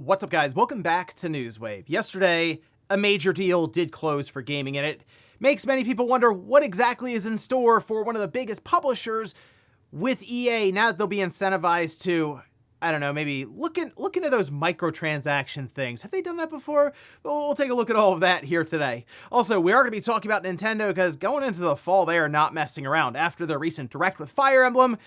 What's up, guys? Welcome back to Newswave. Yesterday, a major deal did close for gaming, and it makes many people wonder what exactly is in store for one of the biggest publishers with EA now that they'll be incentivized to, I don't know, maybe look into those microtransaction things. Have they done that before? Well, we'll take a look at all of that here today. Also, we are going to be talking about Nintendo because going into the fall, they are not messing around. After their recent Direct with Fire Emblem,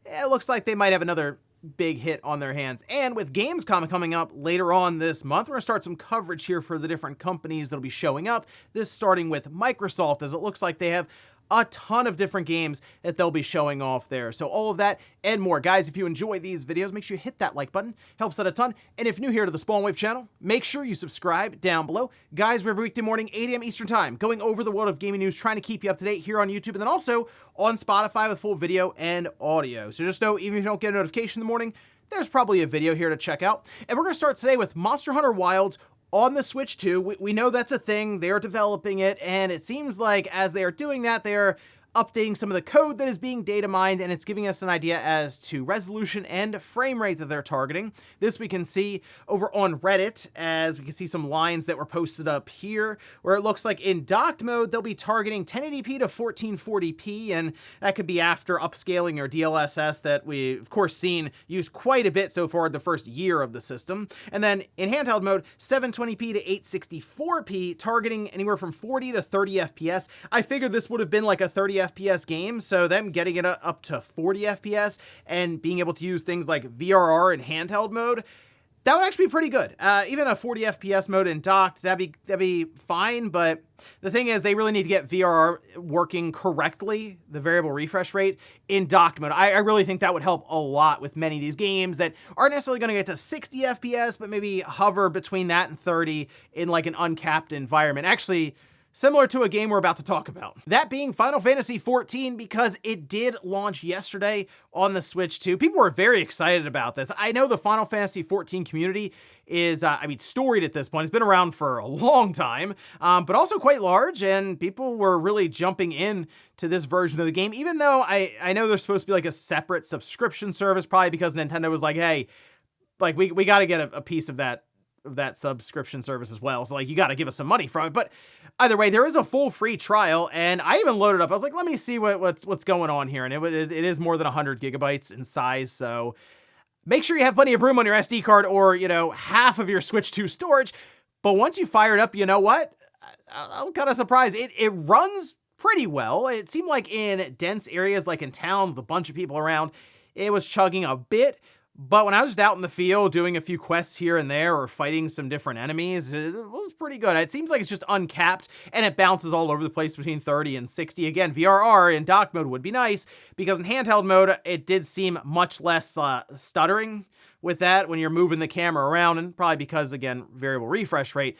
it looks like they might have another big hit on their hands. And with Gamescom coming up later on this month, we're going to start some coverage here for the different companies that'll be showing up. This starting with Microsoft, as it looks like they have a ton of different games that they'll be showing off there. So all of that and more. Guys, if you enjoy these videos, make sure you hit that like button. Helps out a ton. And if new here to the Spawn Wave channel, make sure you subscribe down below. Guys, we're every weekday morning, 8 a.m. Eastern time, going over the world of gaming news, trying to keep you up to date here on YouTube, and then also on Spotify with full video and audio. So just know, even if you don't get a notification in the morning, there's probably a video here to check out. And we're going to start today with Monster Hunter Wilds on the Switch 2. We know that's a thing. They are developing it, and it seems like as they are doing that, they are updating some of the code that is being data mined, and it's giving us an idea as to resolution and frame rate that they're targeting. This we can see over on Reddit, as we can see some lines that were posted up here, where it looks like in docked mode, they'll be targeting 1080p to 1440p, and that could be after upscaling or DLSS that we've, of course, seen used quite a bit so far the first year of the system. And then in handheld mode, 720p to 864p, targeting anywhere from 40 to 30 FPS. I figured this would have been like a 30 FPS game, so them getting it up to 40 FPS and being able to use things like VRR in handheld mode, that would actually be pretty good. Even a 40 FPS mode in docked, that'd be fine, but the thing is, they really need to get VRR working correctly, the variable refresh rate, in docked mode. I really think that would help a lot with many of these games that aren't necessarily going to get to 60 FPS, but maybe hover between that and 30 in like an uncapped environment. Actually, similar to a game we're about to talk about. That being Final Fantasy XIV, because it did launch yesterday on the Switch 2. People were very excited about this. I know the Final Fantasy XIV community is, storied at this point. It's been around for a long time, but also quite large, and people were really jumping in to this version of the game, even though I know there's supposed to be like a separate subscription service, probably because Nintendo was like, hey, like we got to get a piece of that subscription service as well. So like, you got to give us some money from it. But either way, there is a full free trial, and I even loaded up. I was like, let me see what's going on here. And it is more than 100 gigabytes in size. So make sure you have plenty of room on your SD card or, half of your Switch 2 storage. But once you fire it up, you know what? I was kind of surprised. It runs pretty well. It seemed like in dense areas, like in town with a bunch of people around, it was chugging a bit. But when I was just out in the field doing a few quests here and there or fighting some different enemies, it was pretty good. It seems like it's just uncapped and it bounces all over the place between 30 and 60. Again, VRR in dock mode would be nice because in handheld mode, it did seem much less stuttering with that when you're moving the camera around, and probably because, again, variable refresh rate.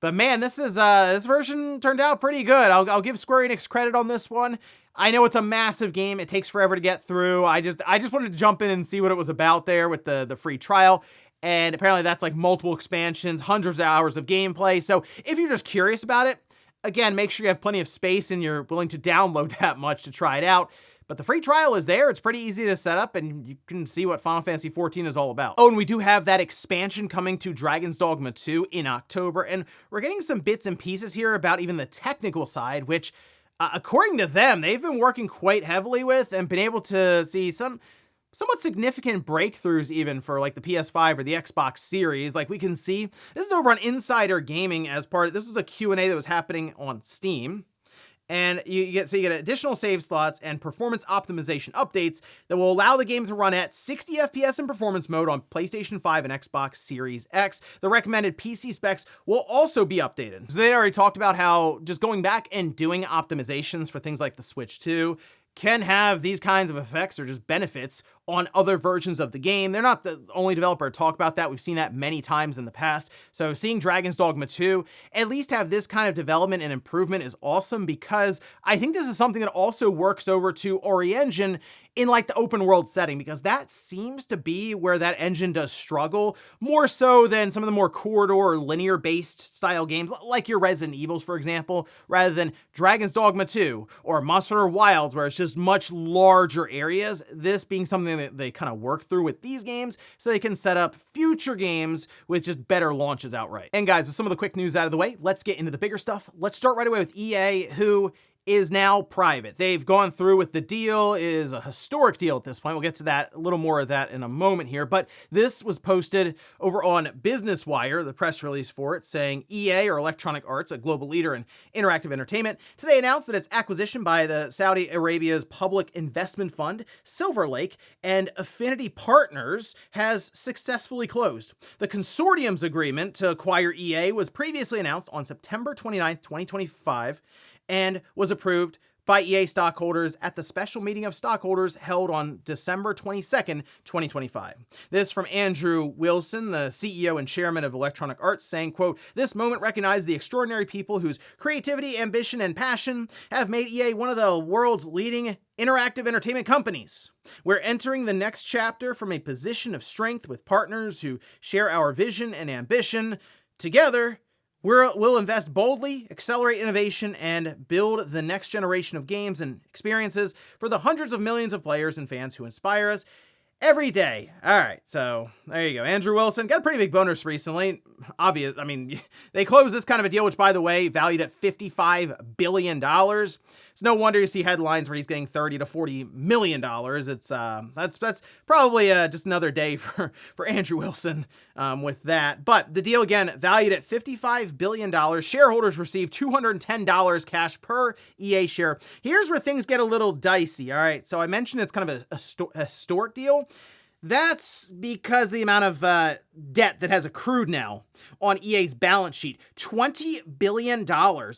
But man, this version turned out pretty good. I'll give Square Enix credit on this one. I know it's a massive game. It takes forever to get through. I just wanted to jump in and see what it was about there with the free trial. And apparently that's like multiple expansions, hundreds of hours of gameplay. So if you're just curious about it, again, make sure you have plenty of space and you're willing to download that much to try it out. But the free trial is there. It's pretty easy to set up, and you can see what Final Fantasy XIV is all about. Oh, and we do have that expansion coming to Dragon's Dogma 2 in October, and we're getting some bits and pieces here about even the technical side, which, according to them, they've been working quite heavily with and been able to see some somewhat significant breakthroughs even for like the PS5 or the Xbox Series. Like we can see, this is over on Insider Gaming as part of, this was a Q&A that was happening on Steam. And you get additional save slots and performance optimization updates that will allow the game to run at 60 FPS in performance mode on PlayStation 5 and Xbox Series X. The recommended PC specs will also be updated. So they already talked about how just going back and doing optimizations for things like the Switch 2 can have these kinds of effects or just benefits on other versions of the game. They're not the only developer to talk about that. We've seen that many times in the past. So seeing Dragon's Dogma 2 at least have this kind of development and improvement is awesome, because I think this is something that also works over to Ori Engine in like the open world setting, because that seems to be where that engine does struggle more so than some of the more corridor or linear based style games like your Resident Evils, for example, rather than Dragon's Dogma 2 or Monster Hunter Wilds, where it's just much larger areas. This being something that they kind of work through with these games so they can set up future games with just better launches outright. And guys, with some of the quick news out of the way, let's get into the bigger stuff. Let's start right away with EA, who is now private. They've gone through with the deal. It is a historic deal at this point. We'll get to that, a little more of that in a moment here, but this was posted over on Business Wire, the press release for it, saying EA, or Electronic Arts, a global leader in interactive entertainment, today announced that its acquisition by the Saudi Arabia's public investment fund, Silver Lake, and Affinity Partners has successfully closed. The consortium's agreement to acquire EA was previously announced on September 29th, 2025, and was approved by EA stockholders at the special meeting of stockholders held on December 22nd, 2025. This from Andrew Wilson, the CEO and chairman of Electronic Arts, saying, quote, "This moment recognizes the extraordinary people whose creativity, ambition, and passion have made EA one of the world's leading interactive entertainment companies. We're entering the next chapter from a position of strength with partners who share our vision and ambition. Together, we'll invest boldly, accelerate innovation, and build the next generation of games and experiences for the hundreds of millions of players and fans who inspire us every day." All right, so there you go. Andrew Wilson got a pretty big bonus recently. Obvious. I mean, they closed this kind of a deal, which, by the way, valued at $55 billion. It's no wonder you see headlines where he's getting $30 to $40 million. It's that's probably just another day for Andrew Wilson with that. But the deal, again, valued at $55 billion. Shareholders receive $210 cash per EA share. Here's where things get a little dicey. All right, so I mentioned it's kind of a historic deal. That's because the amount of debt that has accrued now on EA's balance sheet, $20 billion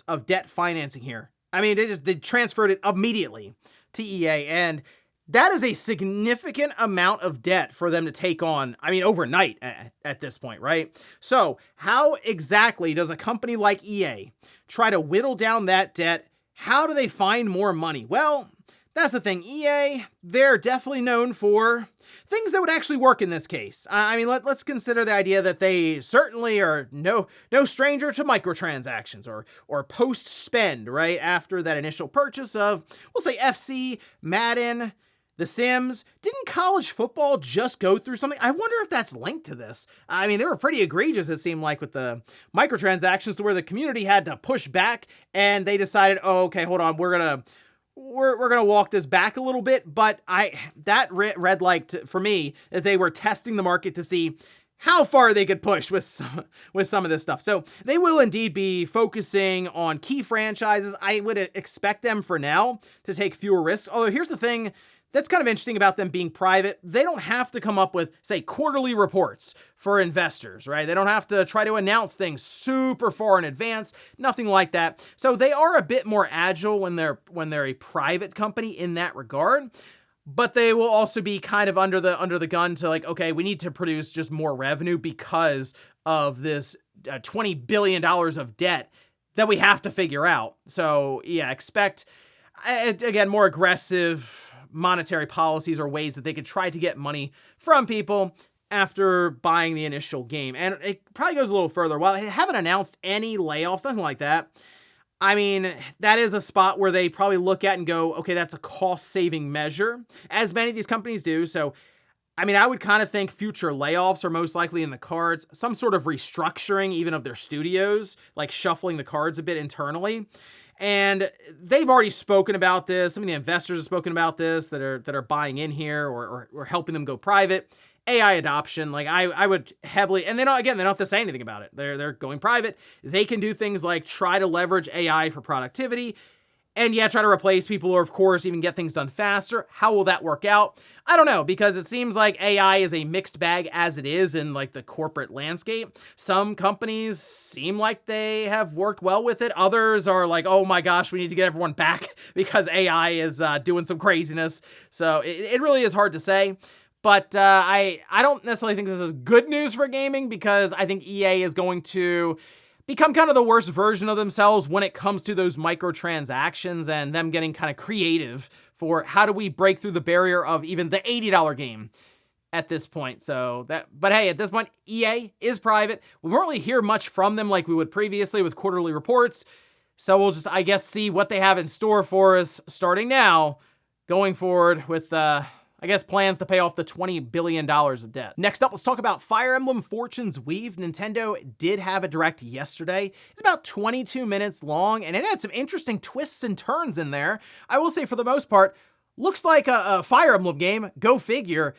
of debt financing here. I mean, they transferred it immediately to EA, and that is a significant amount of debt for them to take on, I mean, overnight at this point, right? So how exactly does a company like EA try to whittle down that debt? How do they find more money? Well, that's the thing. EA, they're definitely known for things that would actually work in this case. I mean, let's consider the idea that they certainly are no stranger to microtransactions or post-spend, right? After that initial purchase of, we'll say, FC, Madden, The Sims. Didn't college football just go through something? I wonder if that's linked to this. I mean, they were pretty egregious, it seemed like, with the microtransactions, to where the community had to push back, and they decided, oh, okay, hold on, we're gonna walk this back a little bit. But that read like, for me, that they were testing the market to see how far they could push with some of this stuff. So they will indeed be focusing on key franchises. I would expect them for now to take fewer risks. Although here's the thing that's kind of interesting about them being private. They don't have to come up with, say, quarterly reports for investors, right? They don't have to try to announce things super far in advance, nothing like that. So they are a bit more agile when they're a private company in that regard. But they will also be kind of under the gun to, like, okay, we need to produce just more revenue because of this $20 billion of debt that we have to figure out. So yeah, expect, again, more aggressive monetary policies or ways that they could try to get money from people after buying the initial game. And it probably goes a little further. While they haven't announced any layoffs, nothing like that, I mean, that is a spot where they probably look at and go, okay, that's a cost-saving measure, as many of these companies do. So, I mean, I would kind of think future layoffs are most likely in the cards, some sort of restructuring even of their studios, like shuffling the cards a bit internally. And they've already spoken about this. Some of the investors have spoken about this that are buying in here or helping them go private. AI adoption, like I would heavily, and they don't have to say anything about it. They're going private. They can do things like try to leverage AI for productivity, and yeah, try to replace people, or of course even get things done faster. How will that work out? I don't know, because it seems like AI is a mixed bag as it is in like the corporate landscape. Some companies seem like they have worked well with it. Others are like, oh my gosh, we need to get everyone back because AI is doing some craziness. So it really is hard to say. But I don't necessarily think this is good news for gaming, because I think EA is going to become kind of the worst version of themselves when it comes to those microtransactions and them getting kind of creative for how do we break through the barrier of even the $80 game at this point. But hey, at this point, EA is private. We won't really hear much from them like we would previously with quarterly reports. So we'll just, I guess, see what they have in store for us starting now, going forward with, I guess plans to pay off the $20 billion of debt. Next up, let's talk about Fire Emblem Fortune's Weave. Nintendo did have a direct yesterday. It's about 22 minutes long, and it had some interesting twists and turns in there. I will say, for the most part, looks like a Fire Emblem game, go figure,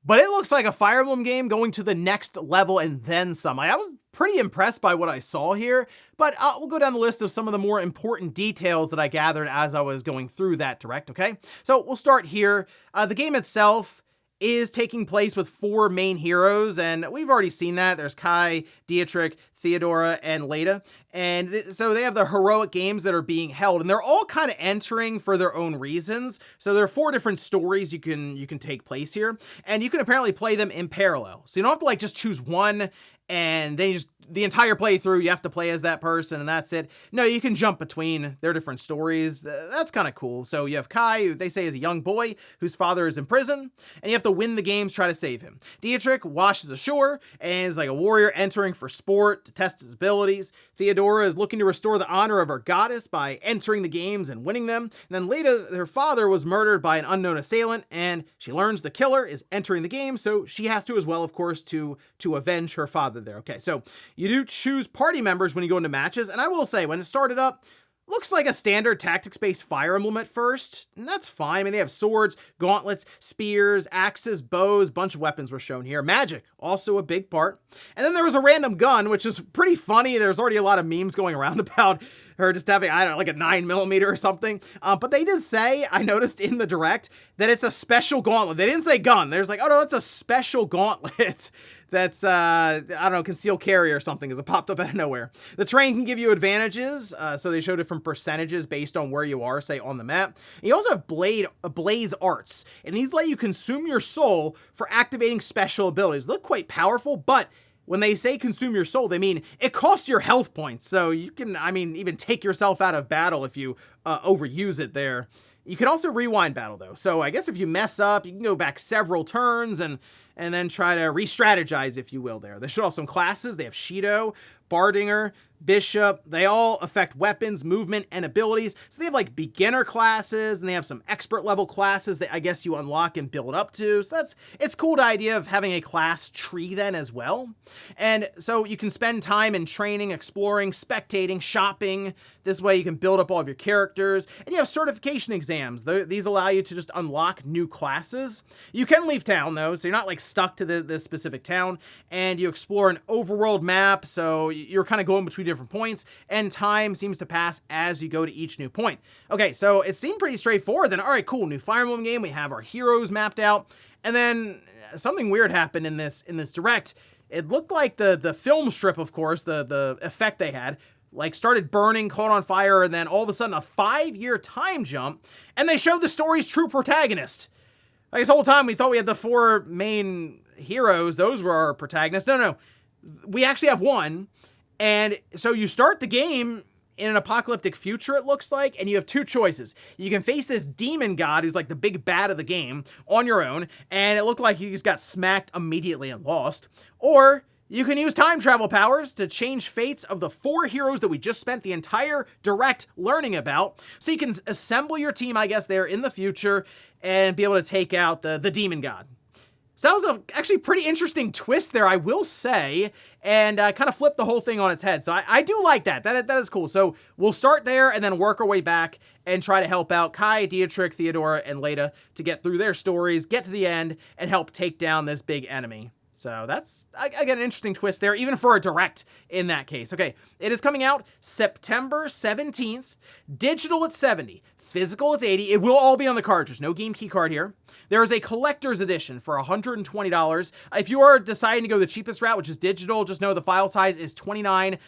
but it looks like a Fire Emblem game going to the next level and then some. I was pretty impressed by what I saw here, but we'll go down the list of some of the more important details that I gathered as I was going through that direct, okay? So we'll start here. The game itself is taking place with 4 main heroes, and we've already seen that. There's Kai, Dietrich, Theodora, and Leda. And so they have the heroic games that are being held, and they're all kind of entering for their own reasons. So there are 4 different stories you can take place here, and you can apparently play them in parallel. So you don't have to like just choose one and then the entire playthrough, you have to play as that person and that's it. No, you can jump between their different stories. That's kind of cool. So you have Kai, who they say is a young boy whose father is in prison, and you have to win the games, try to save him. Dietrich washes ashore and is like a warrior entering for sport to test his abilities. Theodora is looking to restore the honor of her goddess by entering the games and winning them. And then Leda, her father was murdered by an unknown assailant, and she learns the killer is entering the game, so she has to as well, of course, to avenge her father there. Okay, so you do choose party members when you go into matches, and I will say, when it started up, looks like a standard tactics-based Fire Emblem at first, and that's fine. I mean, they have swords, gauntlets, spears, axes, bows, bunch of weapons were shown here. Magic, also a big part. And then there was a random gun, which is pretty funny. There's already a lot of memes going around about her just having, I don't know, like a 9mm or something. But they did say, I noticed in the direct, that it's a special gauntlet. They didn't say gun. There's like, oh no, it's a special gauntlet. That's, I don't know, concealed carry or something, as it popped up out of nowhere. The terrain can give you advantages, so they show different percentages based on where you are, say, on the map. And you also have blaze arts, and these let you consume your soul for activating special abilities. They look quite powerful, but when they say consume your soul, they mean it costs your health points, so you can, I mean, even take yourself out of battle if you overuse it there. You can also rewind battle, though, so I guess if you mess up, you can go back several turns and then try to re-strategize, if you will, there. They show off some classes. They have Shido, Bardinger, Bishop. They all affect weapons, movement, and abilities. So they have like beginner classes, and they have some expert level classes that I guess you unlock and build up to. So it's cool, the idea of having a class tree then as well. And so you can spend time in training, exploring, spectating, shopping. This way you can build up all of your characters. And you have certification exams. These allow you to just unlock new classes. You can leave town though, so you're not like stuck to this specific town. And you explore an overworld map, so you're kind of going between different points, and time seems to pass as you go to each new point. Okay, so it seemed pretty straightforward then. All right, cool, new Fire Emblem game. We have our heroes mapped out, and then something weird happened in this direct. It looked like the film strip, of course, the effect they had, like started burning, caught on fire, and then all of a sudden a 5-year time jump, and they showed the story's true protagonist. Like this whole time we thought we had the 4 main heroes, those were our protagonists. No, we actually have one. And so you start the game in an apocalyptic future, it looks like, and you have 2 choices. You can face this demon god who's like the big bad of the game on your own, and it looked like he just got smacked immediately and lost. Or you can use time travel powers to change fates of the 4 heroes that we just spent the entire direct learning about. So you can assemble your team, I guess, there in the future and be able to take out the demon god. So that was actually pretty interesting twist there, I will say, and kind of flipped the whole thing on its head. So I do like that. That is cool. So we'll start there and then work our way back and try to help out Kai, Dietrich, Theodora, and Leda to get through their stories, get to the end, and help take down this big enemy. So that's, again, an interesting twist there, even for a direct in that case. Okay, it is coming out September 17th, digital at $70. Physical, it's $80. It will all be on the cartridge. No game key card here. There is a collector's edition for $120. If you are deciding to go the cheapest route, which is digital, just know the file size is 29.5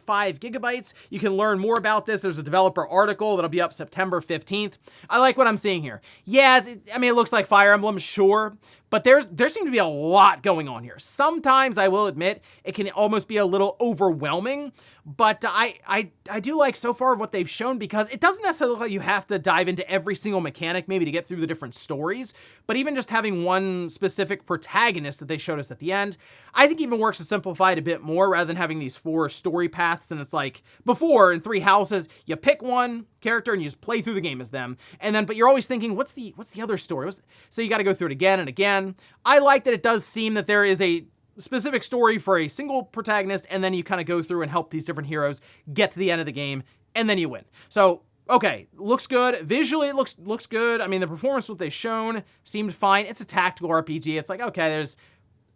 gigabytes. You can learn more about this. There's a developer article that'll be up September 15th. I like what I'm seeing here. Yeah, I mean, it looks like Fire Emblem, sure, But there seems to be a lot going on here. Sometimes, I will admit, it can almost be a little overwhelming, but I do like so far what they've shown, because it doesn't necessarily look like you have to dive into every single mechanic maybe to get through the different stories, but even just having one specific protagonist that they showed us at the end, I think even works to simplify it a bit more rather than having these 4 story paths. And it's like before in 3 houses, you pick one character and you just play through the game as them. And then, but you're always thinking, what's the other story? So you got to go through it again and again. I like that it does seem that there is a specific story for a single protagonist, and then you kind of go through and help these different heroes get to the end of the game, and then you win. So, okay, looks good. Visually, it looks good. I mean, the performance, what they've shown, seemed fine. It's a tactical RPG. It's like, okay, there's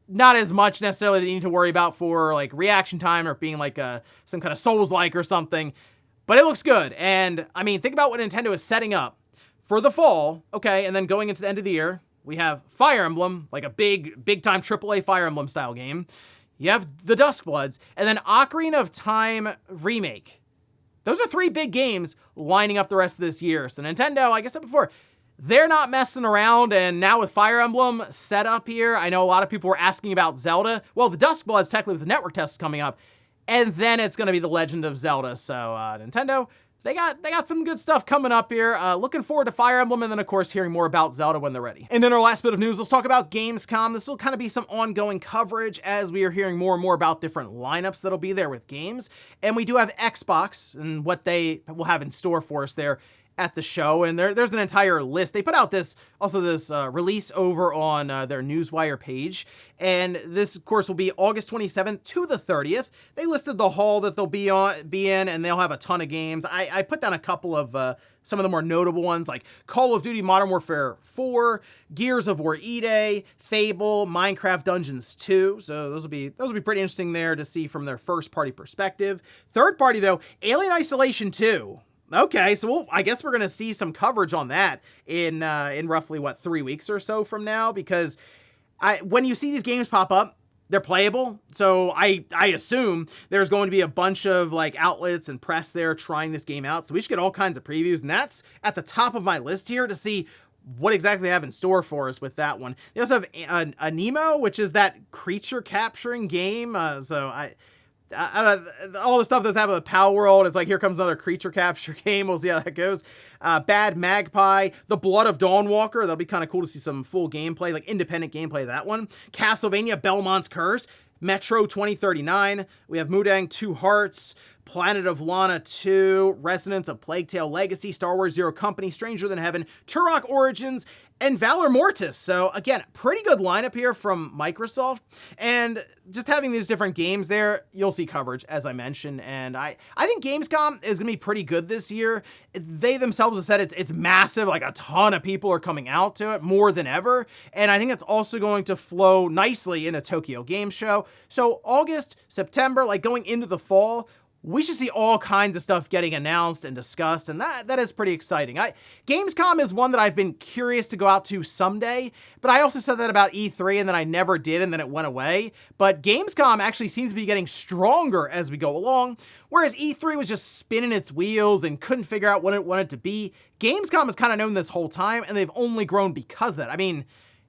not as much necessarily that you need to worry about for like reaction time or being like some kind of Souls-like or something, but it looks good. And I mean, think about what Nintendo is setting up for the fall, okay, and then going into the end of the year. We have Fire Emblem, like a big time AAA Fire Emblem style game. You have the Duskbloods, and then Ocarina of Time Remake. Those are 3 big games lining up the rest of this year. So Nintendo, like I said before, they're not messing around, and now with Fire Emblem set up here, I know a lot of people were asking about Zelda. Well, the Duskbloods technically with the network tests coming up, and then it's going to be The Legend of Zelda. So Nintendo, they got some good stuff coming up here. Looking forward to Fire Emblem, and then of course hearing more about Zelda when they're ready. And in our last bit of news, let's talk about Gamescom. This will kind of be some ongoing coverage as we are hearing more and more about different lineups that'll be there with games. And we do have Xbox and what they will have in store for us there at the show, and there's an entire list. They put out this release over on their Newswire page, and this, of course, will be August 27th to the 30th. They listed the hall that they'll be in, and they'll have a ton of games. I put down a couple of some of the more notable ones, like Call of Duty Modern Warfare 4, Gears of War E-Day, Fable, Minecraft Dungeons 2. So those will be pretty interesting there to see from their first party perspective. Third party though, Alien Isolation 2. Okay, so I guess we're going to see some coverage on that in roughly, 3 weeks or so from now, because when you see these games pop up, they're playable. So I assume there's going to be a bunch of like outlets and press there trying this game out. So we should get all kinds of previews, and that's at the top of my list here to see what exactly they have in store for us with that one. They also have a Nemo, which is that creature capturing game. All the stuff that's happened with Power World, it's like, here comes another creature capture game. We'll see how that goes. Bad Magpie, The Blood of Dawnwalker. That'll be kind of cool to see some full gameplay, like independent gameplay of that one. Castlevania Belmont's Curse, Metro 2039. We have Mudang 2 Hearts, Planet of Lana 2, Resonance of Plague Tale Legacy, Star Wars Zero Company, Stranger Than Heaven, Turok Origins, and Valor Mortis. So again, pretty good lineup here from Microsoft, and just having these different games there, you'll see coverage, as I mentioned, and I think Gamescom is going to be pretty good this year. They themselves have said it's massive, like a ton of people are coming out to it, more than ever, and I think it's also going to flow nicely in a Tokyo Game Show. So August, September, like going into the fall, we should see all kinds of stuff getting announced and discussed, and that is pretty exciting. Gamescom is one that I've been curious to go out to someday, but I also said that about E3, and then I never did, and then it went away. But Gamescom actually seems to be getting stronger as we go along, whereas E3 was just spinning its wheels and couldn't figure out what it wanted to be. Gamescom has kind of known this whole time, and they've only grown because of that. I mean,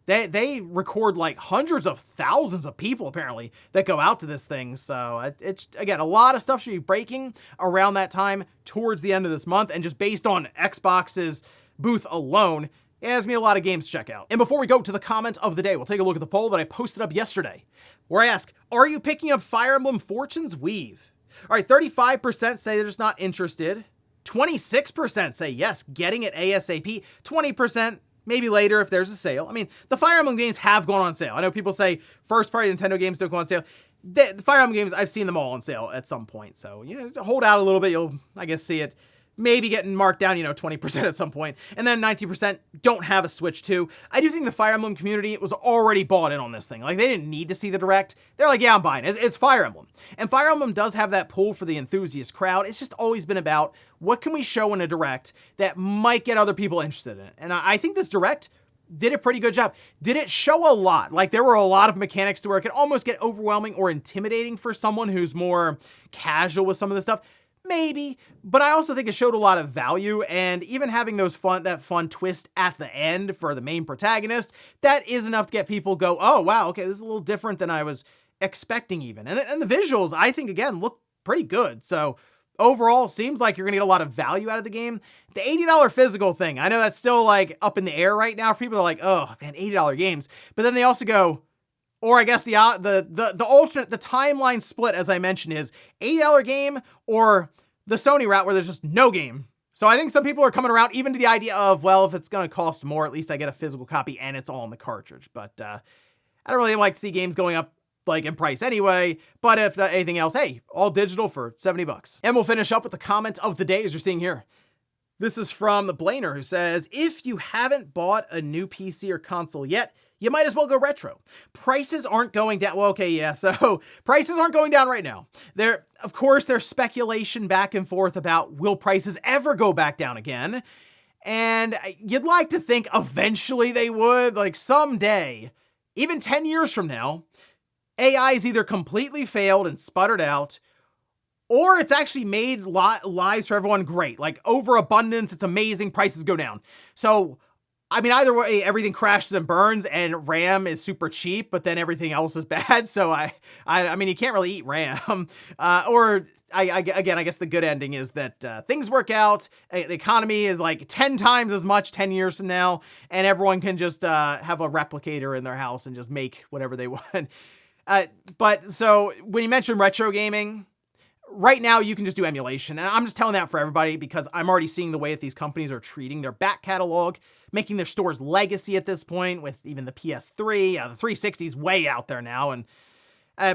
They record like hundreds of thousands of people apparently that go out to this thing. So it's, again, a lot of stuff should be breaking around that time towards the end of this month. And just based on Xbox's booth alone, it has me a lot of games to check out. And before we go to the comment of the day, we'll take a look at the poll that I posted up yesterday, where I ask, are you picking up Fire Emblem Fortune's Weave? All right, 35% say they're just not interested. 26% say yes, getting it ASAP. 20% maybe later if there's a sale. I mean, the Fire Emblem games have gone on sale. I know people say first-party Nintendo games don't go on sale. The Fire Emblem games, I've seen them all on sale at some point. So, hold out a little bit. You'll, I guess, see it maybe getting marked down, 20% at some point. And then 19% don't have a Switch 2. I do think the Fire Emblem community was already bought in on this thing. Like, they didn't need to see the Direct. They're like, yeah, I'm buying it. It's Fire Emblem. And Fire Emblem does have that pull for the enthusiast crowd. It's just always been about what can we show in a Direct that might get other people interested in it. And I think this Direct did a pretty good job. Did it show a lot? Like, there were a lot of mechanics to where it could almost get overwhelming or intimidating for someone who's more casual with some of this stuff. Maybe, but I also think it showed a lot of value, and even having that fun twist at the end for the main protagonist, that is enough to get people go, oh wow, okay, this is a little different than I was expecting even. And the visuals, I think, again, look pretty good. So overall, seems like you're gonna get a lot of value out of the game. The $80 physical thing, I know that's still like up in the air right now for people that are like, oh man, $80 games. But then they also go, or I guess the alternate, the timeline split, as I mentioned, is $80 game or the Sony route where there's just no game. So I think some people are coming around even to the idea of, well, if it's going to cost more, at least I get a physical copy and it's all in the cartridge. But I don't really like to see games going up like in price anyway. But if not anything else, hey, all digital for $70. And we'll finish up with the comment of the day as you're seeing here. This is from the Blainer, who says, if you haven't bought a new PC or console yet, you might as well go retro. Prices aren't going down. Well, okay, yeah, so prices aren't going down right now. Of course, there's speculation back and forth about will prices ever go back down again? And you'd like to think eventually they would, like someday, even 10 years from now, AI's either completely failed and sputtered out, or it's actually made lives for everyone great. Like overabundance, it's amazing, prices go down. So I mean, either way, everything crashes and burns, and RAM is super cheap, but then everything else is bad. So I mean, you can't really eat RAM. I guess the good ending is that things work out. The economy is like 10 times as much 10 years from now, and everyone can just have a replicator in their house and just make whatever they want. But so when you mention retro gaming, right now you can just do emulation. And I'm just telling that for everybody because I'm already seeing the way that these companies are treating their back catalog, making their stores legacy at this point with even the PS3, the 360 is way out there now. And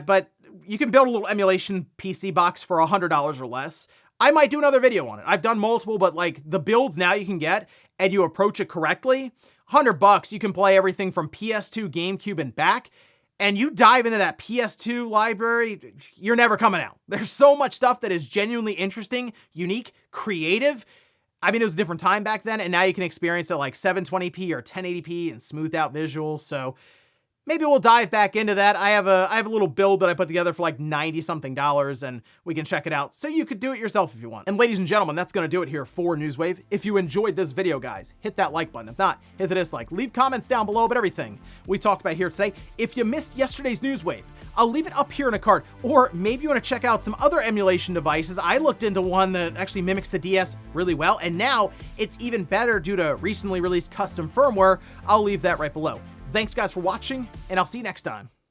but you can build a little emulation PC box for $100 or less. I might do another video on it. I've done multiple, but like the builds now you can get and you approach it correctly, $100, you can play everything from PS2, GameCube and back. And you dive into that PS2 library, you're never coming out. There's so much stuff that is genuinely interesting, unique, creative. I mean, it was a different time back then, and now you can experience it like 720p or 1080p and smoothed out visuals. So maybe we'll dive back into that. I have a little build that I put together for like $90 something, and we can check it out. So you could do it yourself if you want. And ladies and gentlemen, that's going to do it here for Newswave. If you enjoyed this video, guys, hit that like button. If not, hit the dislike. Leave comments down below about everything we talked about here today. If you missed yesterday's Newswave, I'll leave it up here in a card. Or maybe you want to check out some other emulation devices. I looked into one that actually mimics the DS really well, and now it's even better due to recently released custom firmware. I'll leave that right below. Thanks guys for watching, and I'll see you next time.